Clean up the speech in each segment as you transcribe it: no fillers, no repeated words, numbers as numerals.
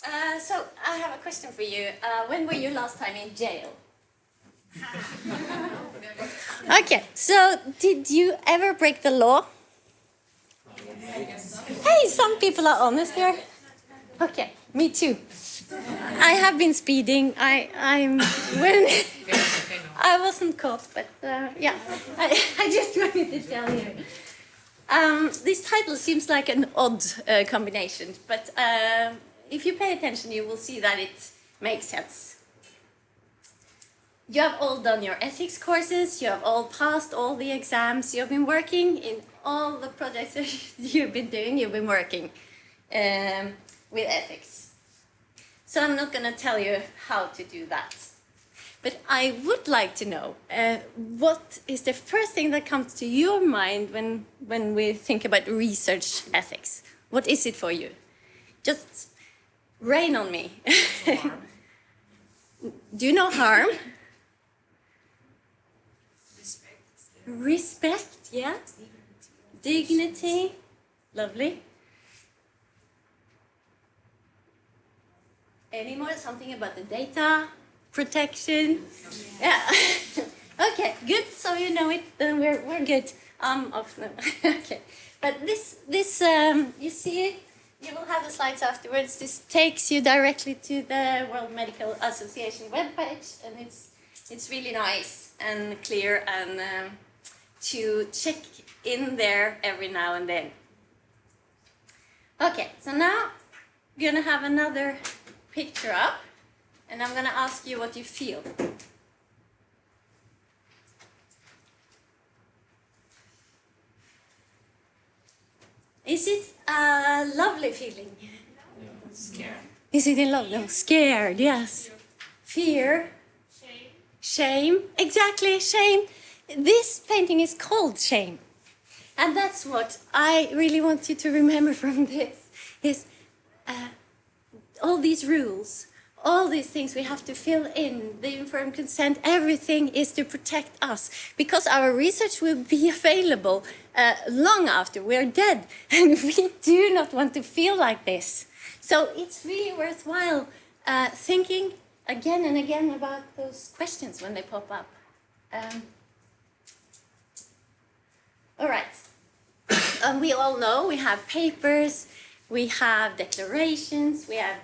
So I have a question for you. When were you last time in jail? Okay, so did you ever break the law? Hey, some people are honest here. Okay, me too. I have been speeding. I'm when I wasn't caught, but yeah, I just wanted to tell you. This title seems like an odd combination, but if you pay attention, you will see that it makes sense. You have all done your ethics courses, you have all passed all the exams, you have been working in all the projects that you've been doing, you've been working with ethics. So I'm not going to tell you how to do that. But I would like to know, what is the first thing that comes to your mind when we think about research ethics? What is it for you? Just rain on me. Do no harm. Respect, yeah. Dignity, lovely. Any more? Something about the data protection? Yeah. Okay, good. So you know it. Then we're good. Off now. Okay. But this you see, you will have the slides afterwards. This takes you directly to the World Medical Association webpage, and it's really nice and clear and to check in there every now and then. Okay, so now we're gonna have another picture up, and I'm gonna ask you what you feel. Is it a lovely feeling? Yeah. Scared. Is it in love? No, scared, yes. Fear. Shame. Exactly, shame. This painting is called Shame. And that's what I really want you to remember from this, is all these rules, all these things we have to fill in, the informed consent, everything is to protect us, because our research will be available long after we're dead, and we do not want to feel like this. So it's really worthwhile thinking again and again about those questions when they pop up. All right. We all know we have papers, we have declarations, we have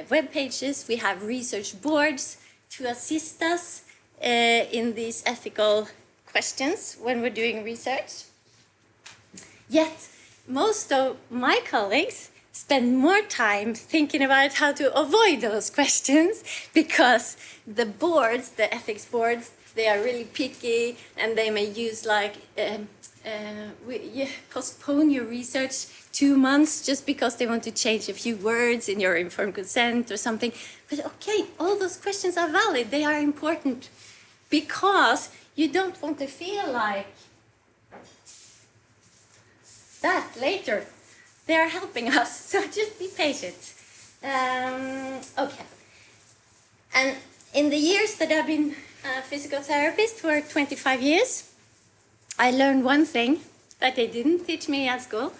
web pages, we have research boards to assist us in these ethical questions when we're doing research. Yet, most of my colleagues spend more time thinking about how to avoid those questions, because the boards, the ethics boards, they are really picky, and they may use like postpone your research 2 months just because they want to change a few words in your informed consent or something. But okay, all those questions are valid. They are important, because you don't want to feel like that later. They are helping us, so just be patient. Okay. And in the years that I've been a physical therapist for 25 years, I learned one thing that they didn't teach me at school,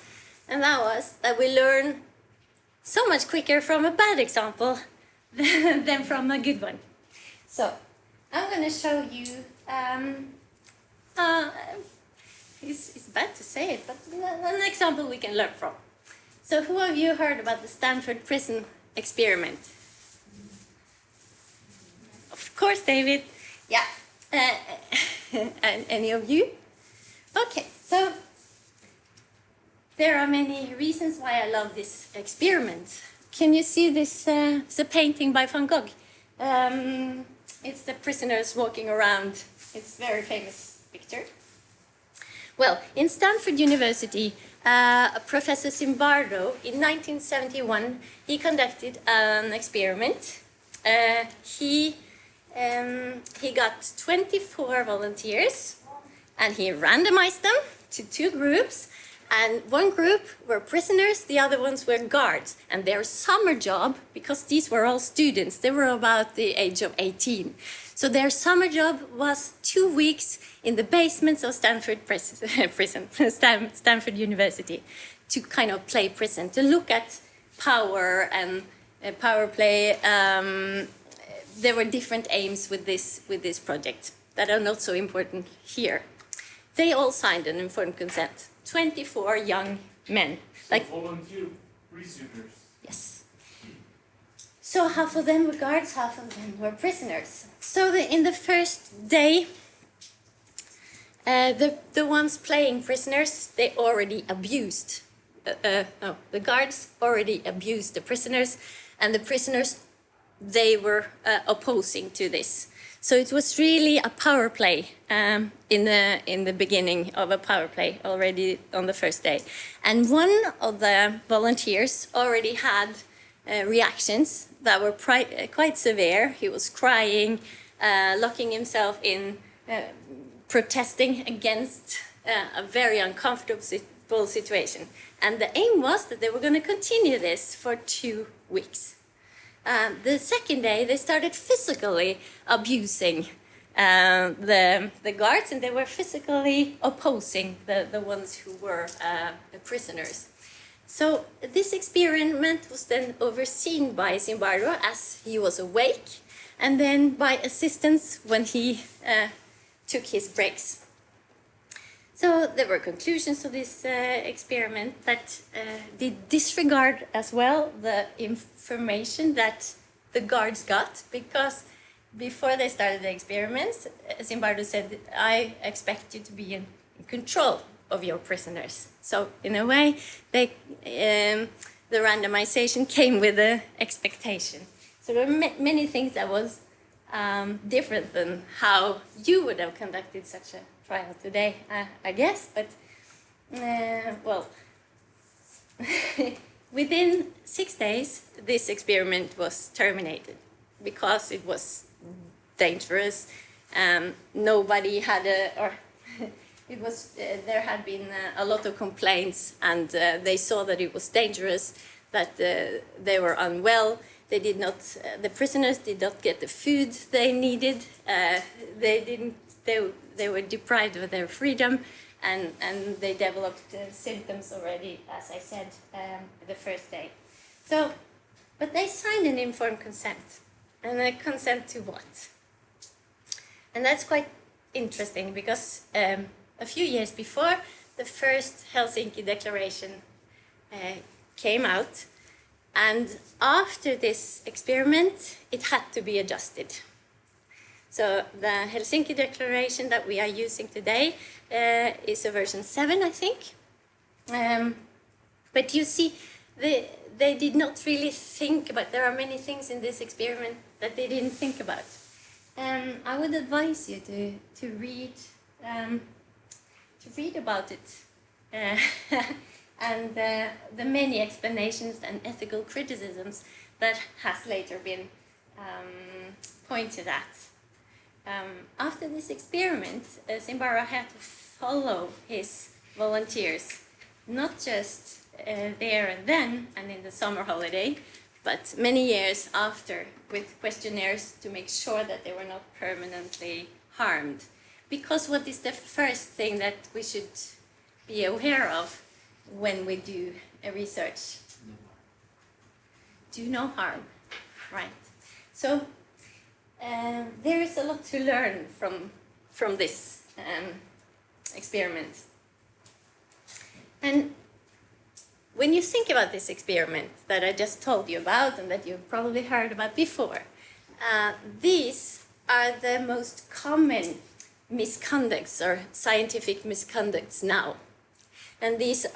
and that was that we learn so much quicker from a bad example than from a good one. So I'm going to show you, it's bad to say it, but an example we can learn from. So who of you heard about the Stanford Prison experiment? Of course, David. Yeah. And any of you? Okay, so there are many reasons why I love this experiment. Can you see this? It's a painting by Van Gogh. It's the prisoners walking around. It's a very famous picture. Well, in Stanford University, Professor Zimbardo, in 1971, he conducted an experiment. He got 24 volunteers, and he randomized them to 2 groups. And one group were prisoners, the other ones were guards. And their summer job, because these were all students, they were about the age of 18. So their summer job was 2 weeks in the basements of Stanford Stanford University, to kind of play prison, to look at power and power play. There were different aims with this project that are not so important here. They all signed an informed consent. 24 young men. So like volunteer prisoners. Yes. So half of them were guards, half of them were prisoners. So in the first day, the ones playing prisoners, they already abused. The guards already abused the prisoners, and the prisoners, they were opposing to this. So it was really a power play in the beginning of a power play already on the first day. And one of the volunteers already had reactions that were quite severe. He was crying, locking himself in, protesting against a very uncomfortable situation. And the aim was that they were going to continue this for 2 weeks. The second day, they started physically abusing the guards, and they were physically opposing the ones who were prisoners. So this experiment was then overseen by Zimbardo as he was awake, and then by assistants when he took his breaks. So there were conclusions of this experiment that did disregard as well the information that the guards got, because before they started the experiments, Zimbardo said, I expect you to be in control of your prisoners. So in a way, the randomization came with the expectation. So there were many things that was different than how you would have conducted such a trial today, I guess, but well, within 6 days, this experiment was terminated because it was dangerous. Nobody had it was there had been a lot of complaints, and they saw that it was dangerous, that they were unwell. They did not. The prisoners did not get the food they needed. They were deprived of their freedom, and they developed symptoms already, as I said, the first day. So, but they signed an informed consent, and a consent to what? And that's quite interesting, because a few years before, the first Helsinki Declaration came out, and after this experiment, it had to be adjusted. So the Helsinki Declaration that we are using today is a version 7, I think. But you see, they did not really think about, there are many things in this experiment that they didn't think about. I would advise you to read about it. And the many explanations and ethical criticisms that has later been pointed at. After this experiment, Zimbardo had to follow his volunteers, not just there and then and in the summer holiday, but many years after, with questionnaires to make sure that they were not permanently harmed. Because what is the first thing that we should be aware of when we do a research? Do no harm, right? So there is a lot to learn from this experiment. And when you think about this experiment that I just told you about and that you've probably heard about before, these are the most common misconducts or scientific misconducts now. And these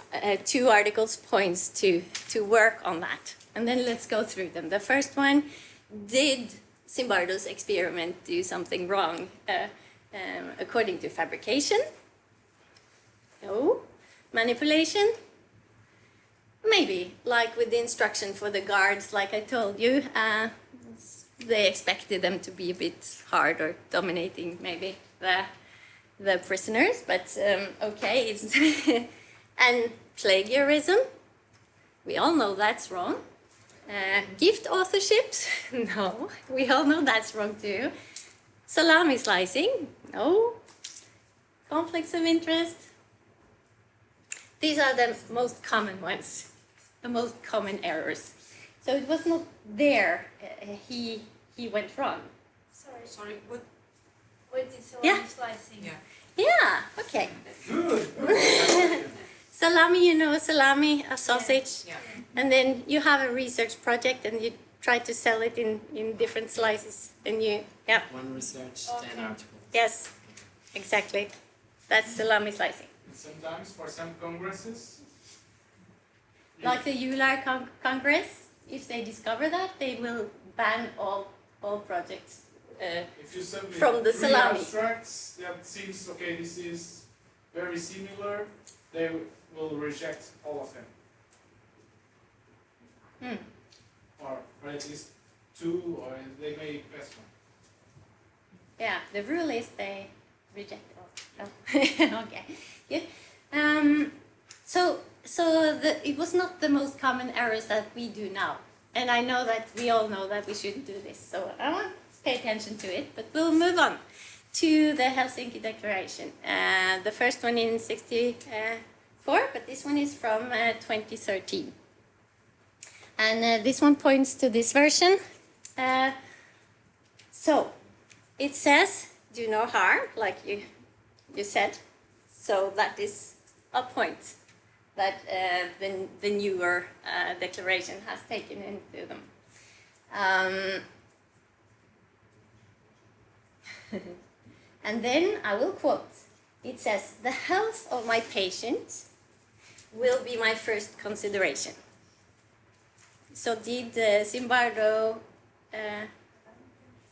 2 articles points to work on that. And then let's go through them. The first one, did Zimbardo's experiment do something wrong according to fabrication? No. Manipulation? Maybe, like with the instruction for the guards, like I told you, they expected them to be a bit hard or dominating maybe the prisoners, but okay, it's and plagiarism, we all know that's wrong. Gift authorships, no, we all know that's wrong too. Salami slicing, no. Conflicts of interest. These are the most common ones, the most common errors. So it was not there. He went wrong. Sorry, what? What is salami Yeah. slicing? Yeah. Yeah. Okay. Good. Salami, you know, salami, a sausage, Yeah. and then you have a research project and you try to sell it in different slices. And you, yeah, One research, Okay. 10 articles. yes, exactly. That's salami slicing. And sometimes for some congresses, Like the EULAR Congress, if they discover that, they will ban all projects. if you submit From the 3 salami. abstracts that seems okay, this is very similar, they will reject all of them, Hmm. or at least 2, or they may pass one. Yeah, the rule is they reject all. Oh. Okay, good. It was not the most common errors that we do now, and I know that we all know that we shouldn't do this. So I won't pay attention to it, but we'll move on to the Helsinki Declaration. The first one in '64, but this one is from 2013, and this one points to this version. So it says, "Do no harm," like you said. So that is a point that the newer declaration has taken into them. And then I will quote. It says, "The health of my patient will be my first consideration." So did Zimbardo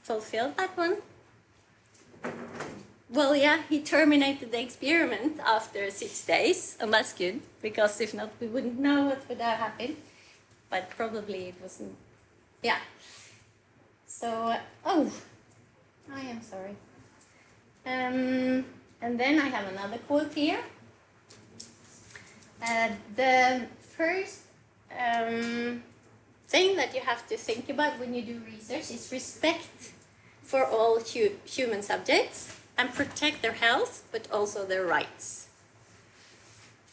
fulfill that one? Well, yeah, he terminated the experiment after 6 days, and that's good, because if not, we wouldn't know what would have happened. But probably it wasn't. Yeah. So, oh, I am sorry. And then I have another quote here. The first thing that you have to think about when you do research is respect for all human subjects and protect their health, but also their rights.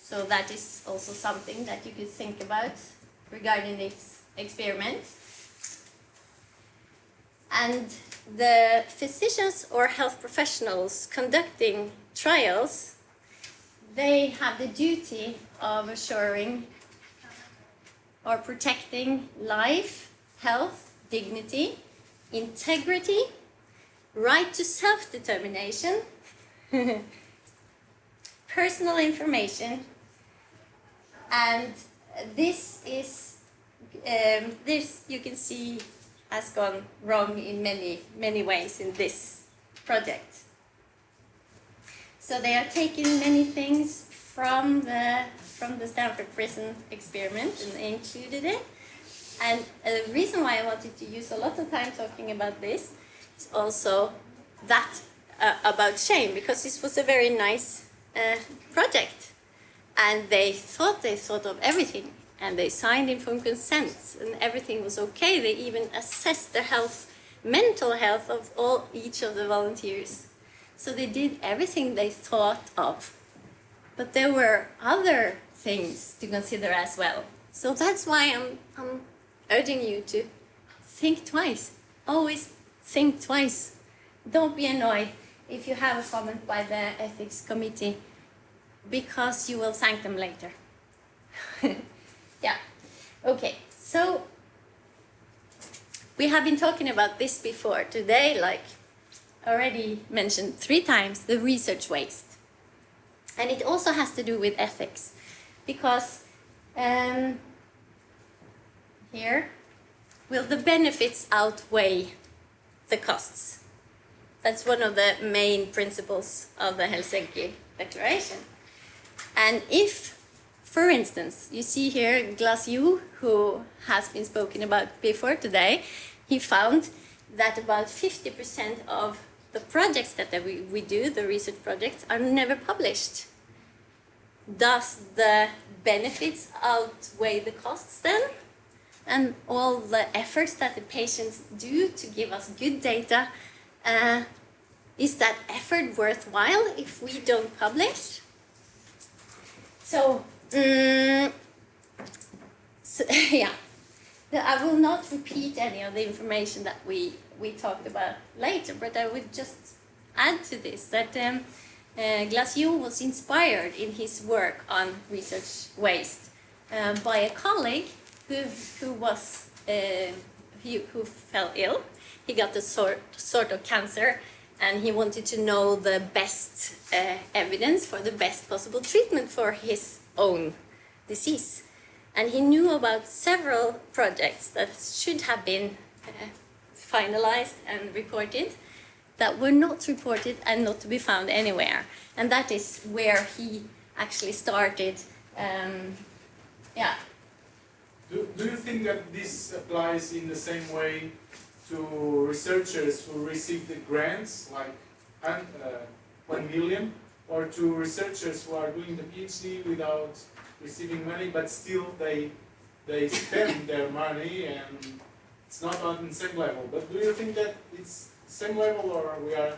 So that is also something that you could think about regarding this experiment. And the physicians or health professionals conducting trials, they have the duty of assuring or protecting life, health, dignity, integrity, right to self-determination, personal information, and this is this you can see has gone wrong in many ways in this project. So they are taking many things from the Stanford prison experiment and they included it. And the reason why I wanted to use a lot of time talking about this is also that about shame, because this was a very nice project. And they thought of everything, and they signed informed consent, and everything was okay. They even assessed the health, mental health of each of the volunteers. So they did everything they thought of. But there were other things to consider as well. So that's why I'm urging you to think twice. Always think twice. Don't be annoyed if you have a comment by the ethics committee, because you will thank them later. Yeah. Okay. So we have been talking about this before today, like already mentioned 3 times, the research waste. And it also has to do with ethics, because here, will the benefits outweigh the costs? That's one of the main principles of the Helsinki Declaration. And if, for instance, you see here Glasgow, who has been spoken about before today, he found that about 50% of the projects that we do, the research projects, are never published. Does the benefits outweigh the costs then? And all the efforts that the patients do to give us good data, is that effort worthwhile if we don't publish? So, yeah. I will not repeat any of the information that we talked about later, but I would just add to this that Glassio was inspired in his work on research waste by a colleague who was who fell ill. He got a sort of cancer, and he wanted to know the best evidence for the best possible treatment for his own disease. And he knew about several projects that should have been finalized and reported that were not reported and not to be found anywhere. And that is where he actually started. Do you think that this applies in the same way to researchers who receive the grants, like 1 million, or to researchers who are doing the PhD without receiving money, but still they spend their money and it's not on the same level? But do you think that it's the same level, or we are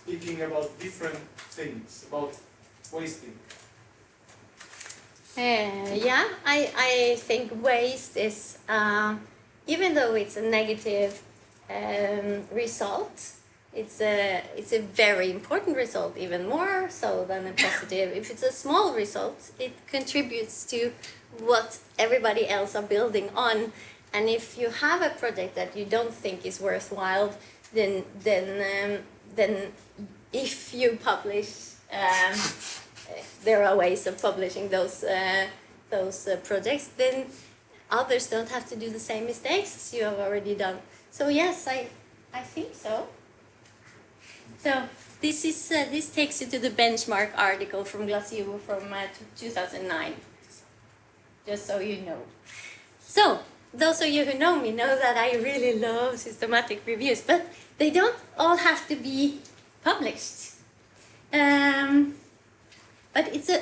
speaking about different things, about wasting? I think waste is, even though it's a negative result, it's a very important result, even more so than a positive. If it's a small result, it contributes to what everybody else are building on. And if you have a project that you don't think is worthwhile, then if you publish, there are ways of publishing those projects, then others don't have to do the same mistakes as you have already done. So yes, I think so. So this takes you to the benchmark article from Glassio from 2009, just so you know. So those of you who know me know that I really love systematic reviews, but they don't all have to be published. But it's a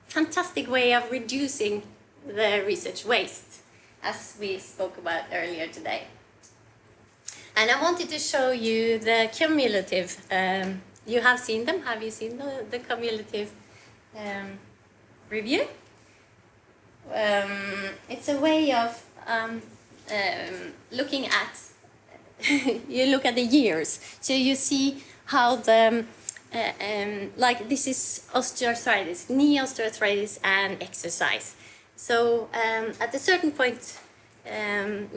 fantastic way of reducing the research waste, as we spoke about earlier today. And I wanted to show you the cumulative, you have seen them, have you seen the cumulative review? It's a way of looking at, you look at the years, so you see how the, like this is osteoarthritis, knee osteoarthritis and exercise. So at a certain point,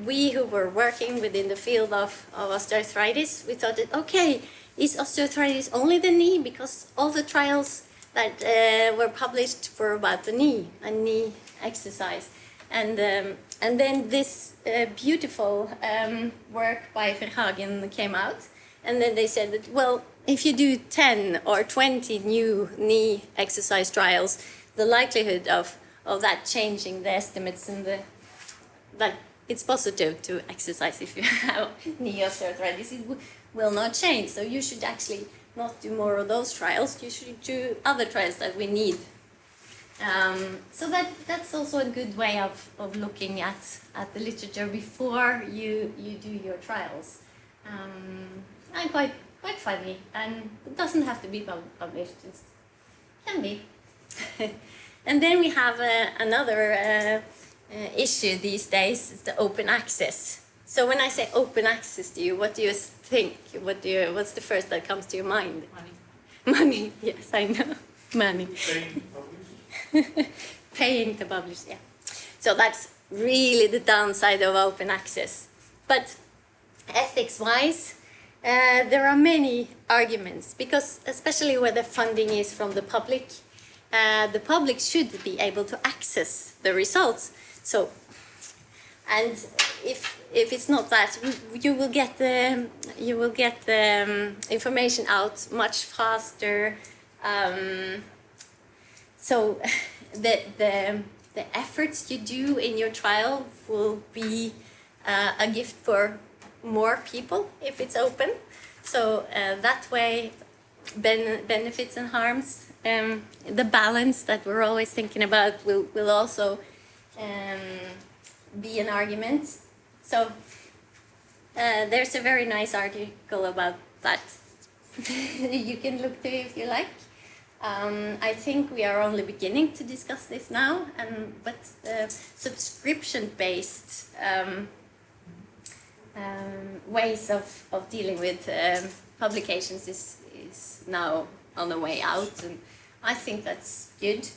we who were working within the field of osteoarthritis, we thought that, okay, is osteoarthritis only the knee? Because all the trials that were published were about the knee and knee exercise. And then this beautiful work by Verhagen came out. And then they said that, well, if you do 10 or 20 new knee exercise trials, the likelihood of that changing the estimates and that it's positive to exercise if you have knee osteoarthritis, it will not change. So you should actually not do more of those trials. You should do other trials that we need. So that's also a good way of looking at the literature before you do your trials. And quite funny, and it doesn't have to be published. It can be. And then we have another issue these days, is the open access. So when I say open access to you, what do you think? What's the first that comes to your mind? Money. Money, yes, I know. Money. Paying to publish? Paying to publish, yeah. So that's really the downside of open access. But ethics-wise, there are many arguments, because especially where the funding is from the public should be able to access the results. So, and if it's not that, you will get the information out much faster. So the efforts you do in your trial will be a gift for more people if it's open. So that way, benefits and harms, the balance that we're always thinking about will also be an argument. So there's a very nice article about that. You can look to if you like. I think we are only beginning to discuss this now, but subscription-based ways of dealing with publications is now on the way out, and I think that's good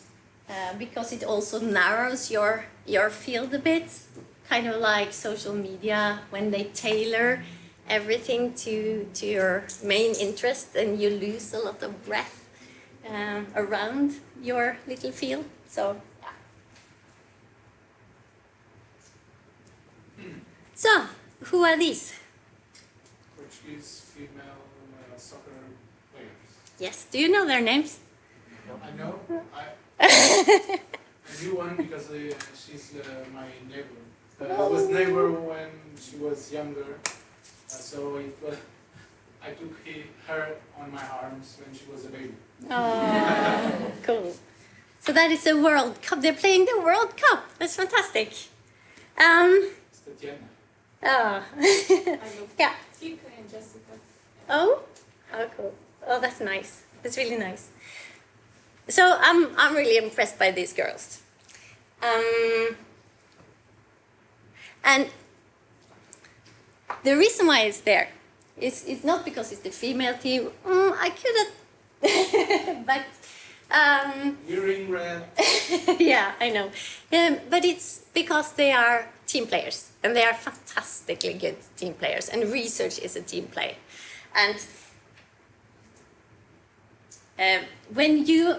because it also narrows your field a bit, kind of like social media when they tailor everything to your main interest, and you lose a lot of breadth around your little field. So, yeah. So, who are these? Portuguese female soccer players. Yes, do you know their names? I know. I knew one because she's my neighbor. I was neighbor when she was younger, so I took her on my arms when she was a baby. Oh, cool. So that is the World Cup. They're playing the World Cup. That's fantastic. It's Tatiana. Oh, yeah. Tika and Jessica. Oh, cool. Oh, that's nice. That's really nice. So I'm really impressed by these girls. And the reason why it's there is not because it's the female team. I could have, but Wearing red. yeah, I know. But it's because they are team players, and they are fantastically good team players, and research is a team play. And when you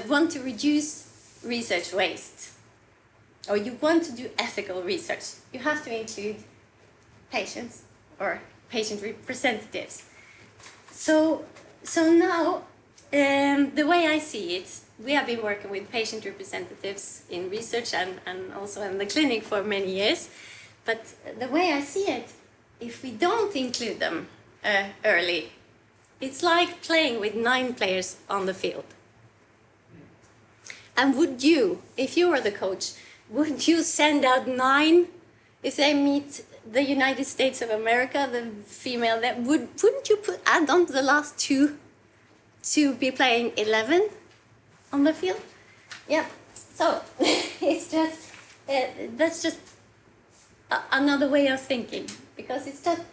want to reduce research waste, or you want to do ethical research, you have to include patients or patient representatives. So now, the way I see it, we have been working with patient representatives in research and also in the clinic for many years. But the way I see it, if we don't include them early, it's like playing with 9 players on the field. And would you, if you were the coach, would you send out 9 if they meet the United States of America, the female? That wouldn't you add on the last 2 to be playing 11 on the field? Yeah. So it's just that's just another way of thinking, because it's just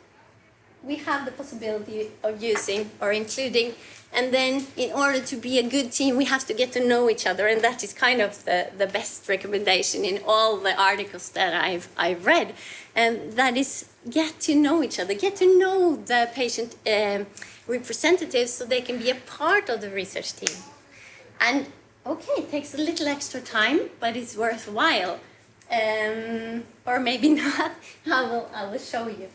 we have the possibility of using or including, and then in order to be a good team, we have to get to know each other, and that is kind of the best recommendation in all the articles that I've read, and that is get to know each other, get to know the patient representatives so they can be a part of the research team. And okay, it takes a little extra time, but it's worthwhile. Or maybe not. I will show you.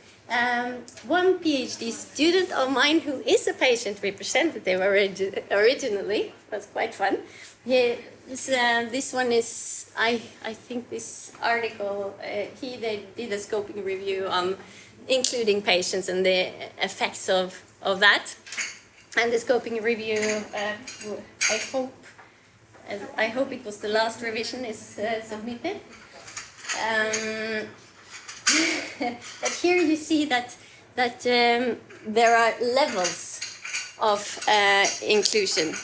One PhD student of mine who is a patient representative originally, was quite fun. This one is, I think this article, they did a scoping review on including patients and the effects of that. And the scoping review, I hope it was the last revision is submitted. But here you see that there are levels of inclusion.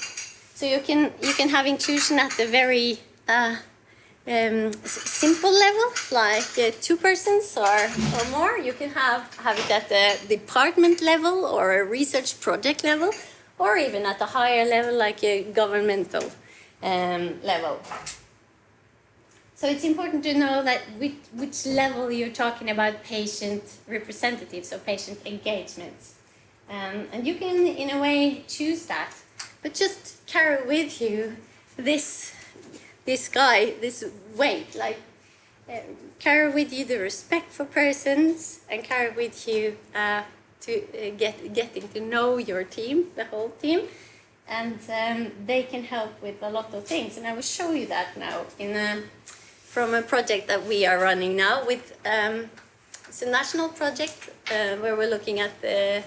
So you can have inclusion at the very simple level, like 2 persons or more. You can have it at the department level or a research project level, or even at a higher level, like a governmental level. So it's important to know that which level you're talking about patient representatives or patient engagement. And you can, in a way, choose that. But just carry with you this guy, this weight. Like, carry with you the respect for persons, and carry with you getting to know your team, the whole team. And they can help with a lot of things. And I will show you that now from a project that we are running now with it's a national project where we're looking at the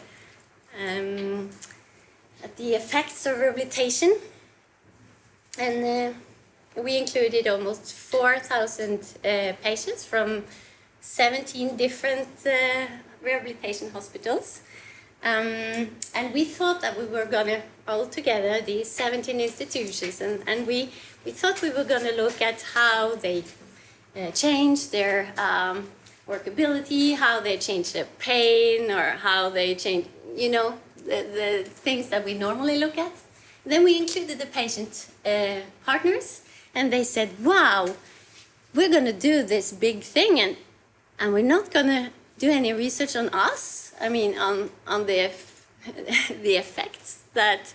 effects of rehabilitation, and we included almost 4,000 patients from 17 different rehabilitation hospitals, and we thought that we were gonna all together these 17 institutions, and we thought we were gonna look at how they change their workability, how they change their pain, or how they change, the things that we normally look at. Then we included the patient partners, and they said, wow, we're going to do this big thing, and we're not going to do any research on us, on the the effects that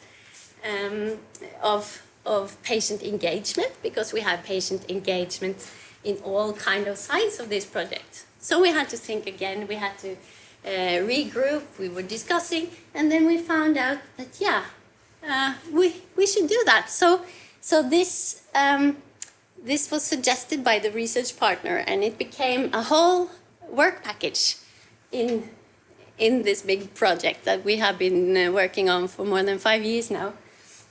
of patient engagement, because we have patient engagement in all kind of sides of this project. So we had to think again, we had to regroup, we were discussing, and then we found out that, we should do that. So this was suggested by the research partner, and it became a whole work package in this big project that we have been working on for more than 5 years now.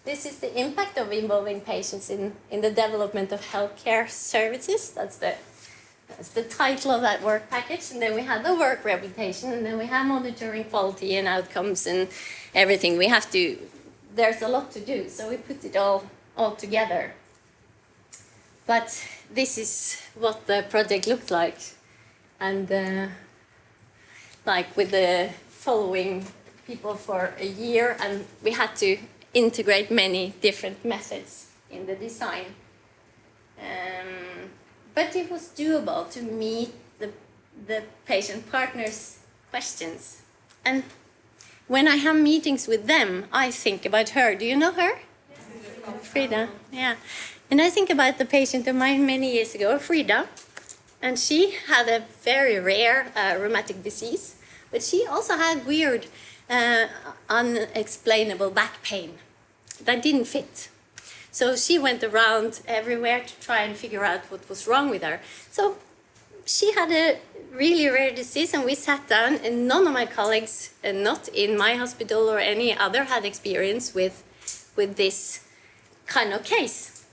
This is the impact of involving patients in the development of healthcare services. That's the title of that work package. And then we have the work reputation, and then we have monitoring quality and outcomes and everything. There's a lot to do, so we put it all together. But this is what the project looked like. And with the following people for a year, and we had to integrate many different methods in the design. But it was doable to meet the patient partners' questions. And when I have meetings with them, I think about her. Do you know her? Yes. Frida, yeah. And I think about the patient of mine many years ago, Frida. And she had a very rare rheumatic disease, but she also had weird, unexplainable back pain that didn't fit. So she went around everywhere to try and figure out what was wrong with her. So she had a really rare disease, and we sat down, and none of my colleagues, not in my hospital or any other, had experience with this kind of case.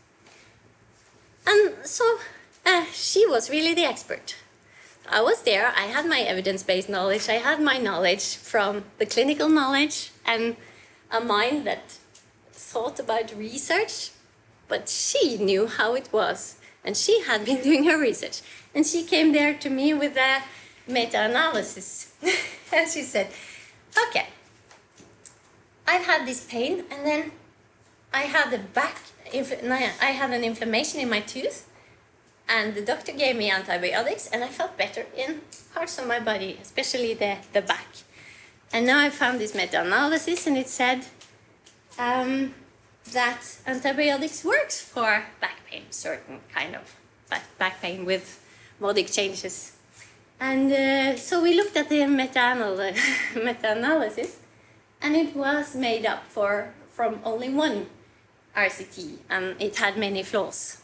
And so she was really the expert. I was there, I had my evidence-based knowledge, I had my knowledge from the clinical knowledge, and a mind that thought about research, but she knew how it was, and she had been doing her research. And she came there to me with a meta-analysis. And she said, okay, I've had this pain, and then I had I had an inflammation in my tooth, and the doctor gave me antibiotics, and I felt better in parts of my body, especially the back. And now I found this meta-analysis, and it said that antibiotics works for back pain, certain kind of back pain with modic changes. And so we looked at the meta-analysis, and it was made up from only one RCT, and it had many flaws.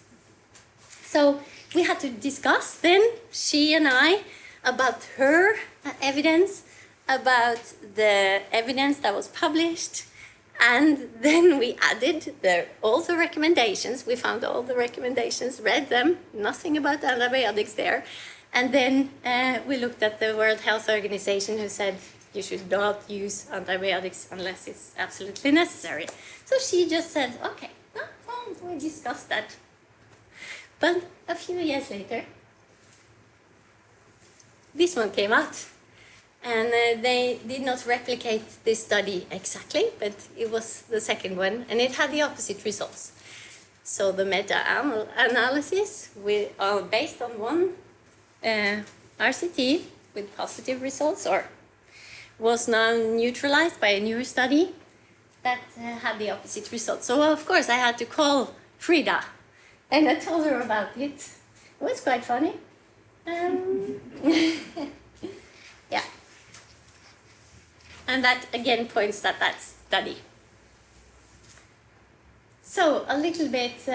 So we had to discuss then, she and I, about her evidence, about the evidence that was published, and then we added all the recommendations. We found all the recommendations, read them, nothing about antibiotics there. And then we looked at the World Health Organization, who said you should not use antibiotics unless it's absolutely necessary. So she just said, okay, well, we discussed that. But a few years later, this one came out. And they did not replicate this study exactly, but it was the second one, and it had the opposite results. So the meta-analysis based on one RCT with positive results, was now neutralized by a newer study that had the opposite results. So of course I had to call Frida, and I told her about it. It was quite funny. Yeah. And that again points at that study. So a little bit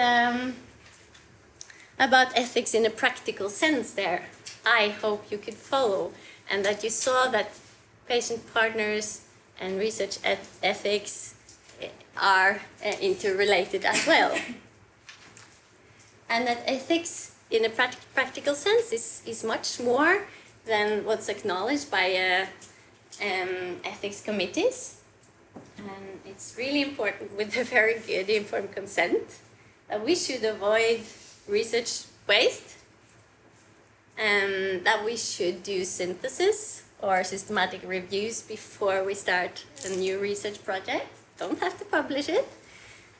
about ethics in a practical sense there. I hope you could follow, and that you saw that patient partners and research ethics are interrelated as well. And that ethics in a practical sense is much more than what's acknowledged by ethics committees. And it's really important with a very good informed consent that we should avoid research waste, that we should do synthesis or systematic reviews before we start a new research project. Don't have to publish it.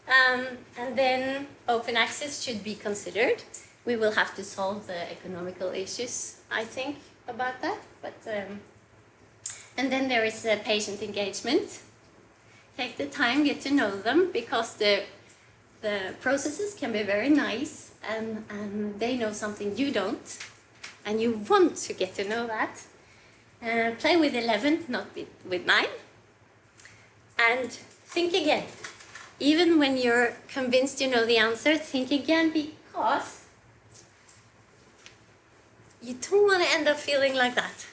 And then open access should be considered. We will have to solve the economical issues, I think, about that. But and then there is patient engagement. Take the time, get to know them, because the processes can be very nice, and they know something you don't, and you want to get to know that. Play with 11, not with 9. And think again. Even when you're convinced you know the answer, think again, because you don't want to end up feeling like that.